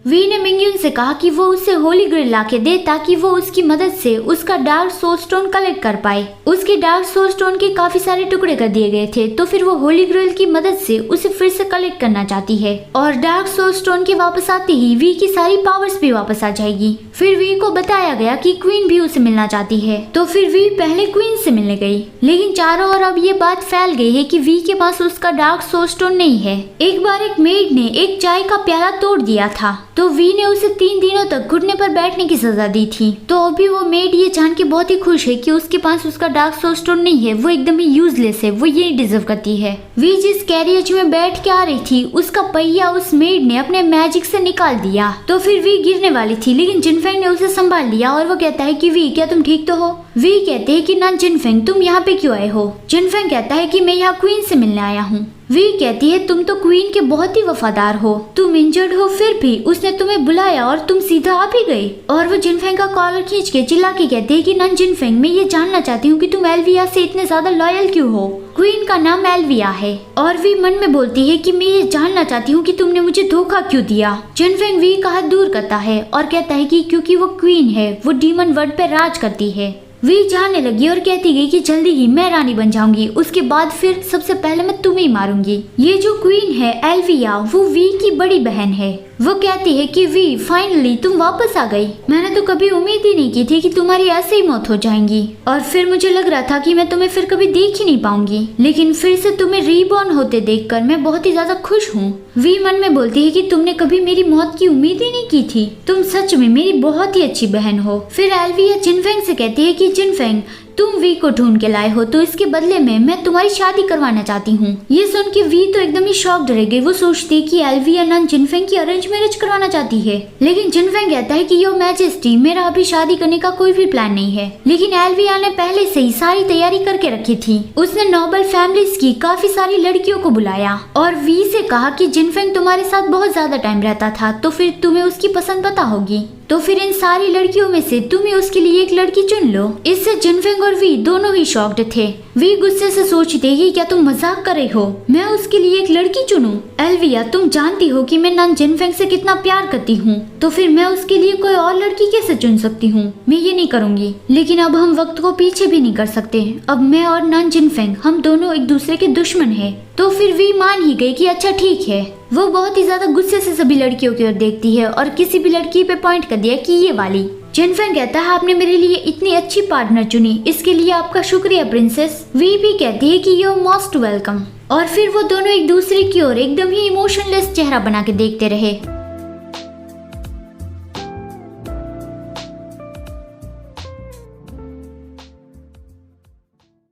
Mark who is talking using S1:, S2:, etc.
S1: We ने मिंगयुन से कहा कि वो उसे होली ग्रेल लाके दे ताकि वो उसकी मदद से उसका डार्क सोल स्टोन कलेक्ट कर पाए। उसके डार्क सोल स्टोन के काफी सारे टुकड़े कर दिए गए थे, तो फिर वो होली ग्रेल की मदद से उसे फिर से कलेक्ट करना चाहती है और डार्क सोल स्टोन के वापस आते ही वी की सारी पावर्स भी वापस आ जाएगी। फिर वी को बताया गया कि क्वीन भी उसे मिलना चाहती है, तो फिर वी पहले क्वीन से मिलने गई, लेकिन चारों ओर अब ये बात फैल गई है कि वी के पास उसका डार्क सोल स्टोन नहीं है। एक बार एक मेड ने एक चाय का प्याला तोड़ दिया था, तो वी ने उसे 3 दिनों तक घुटने पर बैठने की सजा दी थी। तो अभी वो मेड ये जान के बहुत ही खुश है कि उसके पास उसका डार्क सोल स्टोन नहीं है, वो एकदम ही यूजलेस है, वो ये डिजर्व करती है। वी जिस कैरियज में बैठ के आ रही थी उसका पहिया उस मेड ने अपने मैजिक से निकाल दिया, तो फिर वी गिरने वाली थी, लेकिन जिनफेंग ने उसे संभाल लिया और वो कहता है कि वी क्या तुम ठीक तो हो। वी कहते हैं कि ना जिनफेंग तुम यहाँ पे क्यों आए हो। जिनफेंग कहता है कि मैं यहाँ क्वीन से मिलने आया हूँ। वी कहती है तुम तो क्वीन के बहुत ही वफादार हो, तुम इंजर्ड हो फिर भी उसने तुम्हें बुलाया और तुम सीधा आ भी गए। और वो जिनफेंग का कॉलर खींच के चिल्ला के कहती है कि नन जिनफेंग मैं ये जानना चाहती हूँ कि तुम एल्विया से इतने ज्यादा लॉयल क्यों हो। क्वीन का नाम एल्विया है। और वी मन में बोलती है कि मैं ये जानना चाहती हूँ कि तुमने मुझे धोखा क्यों दिया। जिनफेंग वी का हाथ दूर करता है और कहता है कि क्योंकि वो क्वीन है, वो डीमन वर्ल्ड पे राज करती है। वी जाने लगी और कहती गई कि जल्दी ही मैं रानी बन जाऊंगी, उसके बाद फिर सबसे पहले मैं तुम्हें ही मारूंगी। ये जो क्वीन है एल्विया, वो वी की बड़ी बहन है। वो कहती है कि वी फाइनली तुम वापस आ गई, मैंने तो कभी उम्मीद ही नहीं की थी कि तुम्हारी ऐसे ही मौत हो जाएंगी, और फिर मुझे लग रहा था कि मैं तुम्हें फिर कभी देख ही नहीं पाऊंगी, लेकिन फिर से तुम्हें रीबॉर्न होते देखकर मैं बहुत ही ज्यादा खुश हूँ। वी मन में बोलती है कि तुमने कभी मेरी मौत की उम्मीद ही नहीं की थी, तुम सच में मेरी बहुत ही अच्छी बहन हो। फिर एल्विया जिनफेंग से कहती है कि जिनफेंग तुम वी को ढूंढ के लाए हो, तो इसके बदले में मैं तुम्हारी शादी करवाना चाहती हूँ। ये सुन के वी तो एकदम ही शॉक्ड रह गई। वो सोचती है कि एल्विया नन जिनफेंग की अरेंज मैरिज करवाना चाहती है, लेकिन जिनफेंग कहता है कि योर मैजेस्टी मेरा अभी शादी करने का कोई भी प्लान नहीं है। लेकिन एल्विया ने पहले से ही सारी तैयारी करके रखी थी। उसने नोबल फैमिलीज की काफी सारी लड़कियों को बुलाया और वी से कहा कि जिनफेंग तुम्हारे साथ बहुत ज्यादा टाइम रहता था, तो फिर तुम्हें उसकी पसंद पता होगी, तो फिर इन सारी लड़कियों में से तुम्हें उसके लिए एक लड़की चुन लो। इससे जिनफेंग और वी दोनों ही शॉक्ड थे। वी गुस्से से सोचते कि क्या तुम मजाक कर रहे हो, मैं उसके लिए एक लड़की चुनूं? एल्विया तुम जानती हो कि मैं नन जिनफेंग से कितना प्यार करती हूँ, तो फिर मैं उसके लिए कोई और लड़की कैसे चुन सकती हूँ? मैं ये नहीं करूँगी। लेकिन अब हम वक्त को पीछे भी नहीं कर सकते, अब मैं और नन जिनफेंग हम दोनों एक दूसरे के दुश्मन है। तो फिर वी मान ही गई कि अच्छा ठीक है। वो बहुत ही ज्यादा गुस्से से सभी लड़कियों की ओर देखती है और किसी भी लड़की पे पॉइंट कर दिया कि ये वाली। जिनफेंग कहता है आपने मेरे लिए इतनी अच्छी पार्टनर चुनी, इसके लिए आपका शुक्रिया प्रिंसेस। वी भी कहती है कि यू आर मोस्ट वेलकम। और फिर वो दोनों एक दूसरे की ओर एकदम ही इमोशनलेस चेहरा बना के देखते रहे।